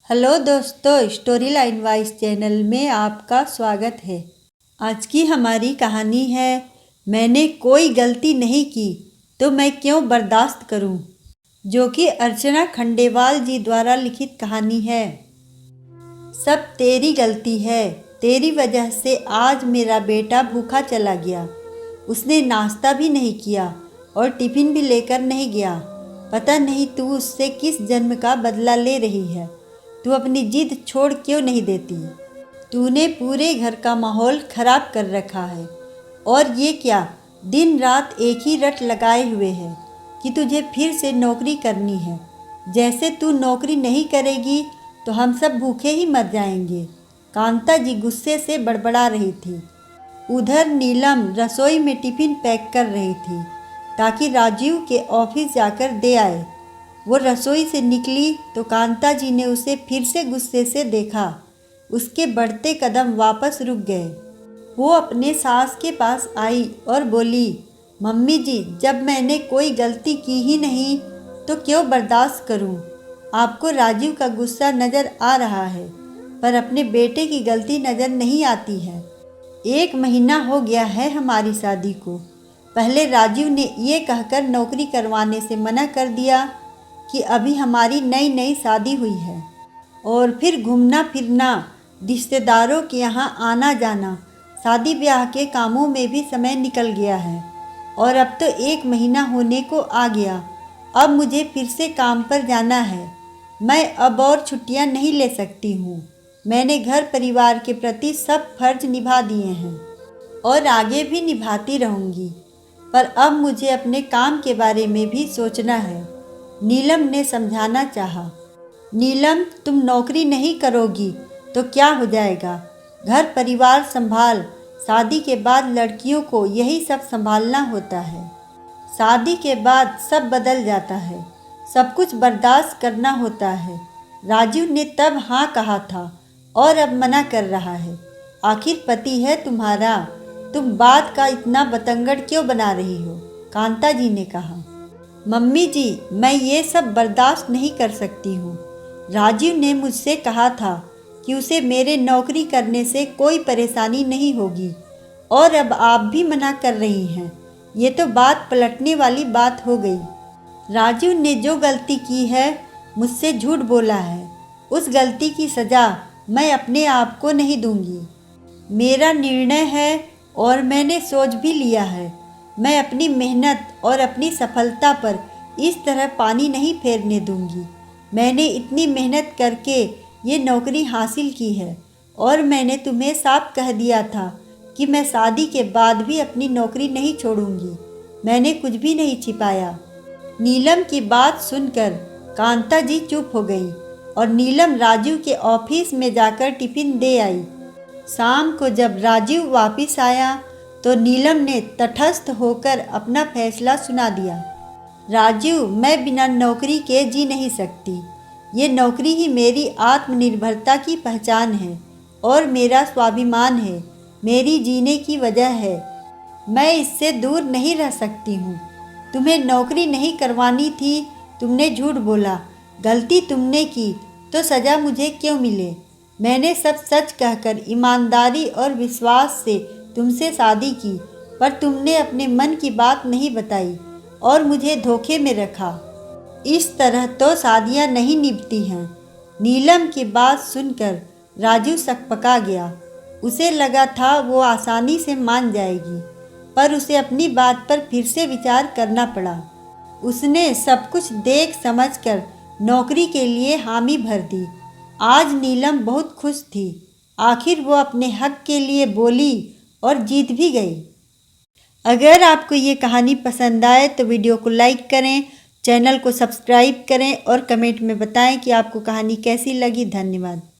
Hello दोस्तों, story line wise channel में आपका स्वागत है। आज की हमारी कहानी है मैंने कोई गलती नहीं की तो मैं क्यों बर्दाश्त करूं, जो कि अर्चना खंडेवाल जी द्वारा लिखित कहानी है। सब तेरी गलती है, तेरी वजह से आज मेरा बेटा भूखा चला गया। उसने नाश्ता भी नहीं किया और टिफ़िन भी लेकर नहीं गया। पता नहीं तू उससे किस जन्म का बदला ले रही है। तू अपनी जिद छोड़ क्यों नहीं देती? तूने पूरे घर का माहौल खराब कर रखा है। और ये क्या, दिन रात एक ही रट लगाए हुए है कि तुझे फिर से नौकरी करनी है। जैसे तू नौकरी नहीं करेगी तो हम सब भूखे ही मर जाएंगे। कांता जी गुस्से से बड़बड़ा रही थी। उधर नीलम रसोई में टिफ़िन पैक कर रही थी ताकि राजीव के ऑफिस जाकर दे आए। वो रसोई से निकली तो कांता जी ने उसे फिर से गुस्से से देखा। उसके बढ़ते कदम वापस रुक गए। वो अपने सास के पास आई और बोली, मम्मी जी, जब मैंने कोई गलती की ही नहीं तो क्यों बर्दाश्त करूं? आपको राजीव का गुस्सा नज़र आ रहा है पर अपने बेटे की गलती नज़र नहीं आती है। 1 महीना हो गया है हमारी शादी को। पहले राजीव ने ये कहकर नौकरी करवाने से मना कर दिया कि अभी हमारी नई नई शादी हुई है, और फिर घूमना फिरना, रिश्तेदारों के यहाँ आना जाना, शादी ब्याह के कामों में भी समय निकल गया है। और अब तो 1 महीना होने को आ गया। अब मुझे फिर से काम पर जाना है। मैं अब और छुट्टियाँ नहीं ले सकती हूँ। मैंने घर परिवार के प्रति सब फर्ज निभा दिए हैं और आगे भी निभाती रहूँगी, पर अब मुझे अपने काम के बारे में भी सोचना है। नीलम ने समझाना चाहा। नीलम, तुम नौकरी नहीं करोगी तो क्या हो जाएगा? घर परिवार संभाल। शादी के बाद लड़कियों को यही सब संभालना होता है। शादी के बाद सब बदल जाता है, सब कुछ बर्दाश्त करना होता है। राजीव ने तब हाँ कहा था और अब मना कर रहा है। आखिर पति है तुम्हारा, तुम बात का इतना बतंगड़ क्यों बना रही हो? कांता जी ने कहा। मम्मी जी, मैं ये सब बर्दाश्त नहीं कर सकती हूँ। राजीव ने मुझसे कहा था कि उसे मेरे नौकरी करने से कोई परेशानी नहीं होगी, और अब आप भी मना कर रही हैं। ये तो बात पलटने वाली बात हो गई। राजीव ने जो गलती की है, मुझसे झूठ बोला है, उस गलती की सज़ा मैं अपने आप को नहीं दूंगी। मेरा निर्णय है और मैंने सोच भी लिया है। मैं अपनी मेहनत और अपनी सफलता पर इस तरह पानी नहीं फेरने दूंगी। मैंने इतनी मेहनत करके ये नौकरी हासिल की है, और मैंने तुम्हें साफ कह दिया था कि मैं शादी के बाद भी अपनी नौकरी नहीं छोड़ूंगी। मैंने कुछ भी नहीं छिपाया। नीलम की बात सुनकर कांता जी चुप हो गई और नीलम राजीव के ऑफिस में जाकर टिफ़िन दे आई। शाम को जब राजीव वापस आया तो नीलम ने तटस्थ होकर अपना फैसला सुना दिया। राजीव, मैं बिना नौकरी के जी नहीं सकती। ये नौकरी ही मेरी आत्मनिर्भरता की पहचान है और मेरा स्वाभिमान है, मेरी जीने की वजह है। मैं इससे दूर नहीं रह सकती हूँ। तुम्हें नौकरी नहीं करवानी थी, तुमने झूठ बोला। गलती तुमने की तो सज़ा मुझे क्यों मिले? मैंने सब सच कहकर ईमानदारी और विश्वास से तुमसे शादी की, पर तुमने अपने मन की बात नहीं बताई और मुझे धोखे में रखा। इस तरह तो शादियां नहीं निभती हैं। नीलम की बात सुनकर राजीव सकपका गया। उसे लगा था वो आसानी से मान जाएगी, पर उसे अपनी बात पर फिर से विचार करना पड़ा। उसने सब कुछ देख समझकर नौकरी के लिए हामी भर दी। आज नीलम बहुत खुश थी। आखिर वो अपने हक के लिए बोली और जीत भी गई। अगर आपको ये कहानी पसंद आए तो वीडियो को लाइक करें, चैनल को सब्सक्राइब करें और कमेंट में बताएं कि आपको कहानी कैसी लगी। धन्यवाद।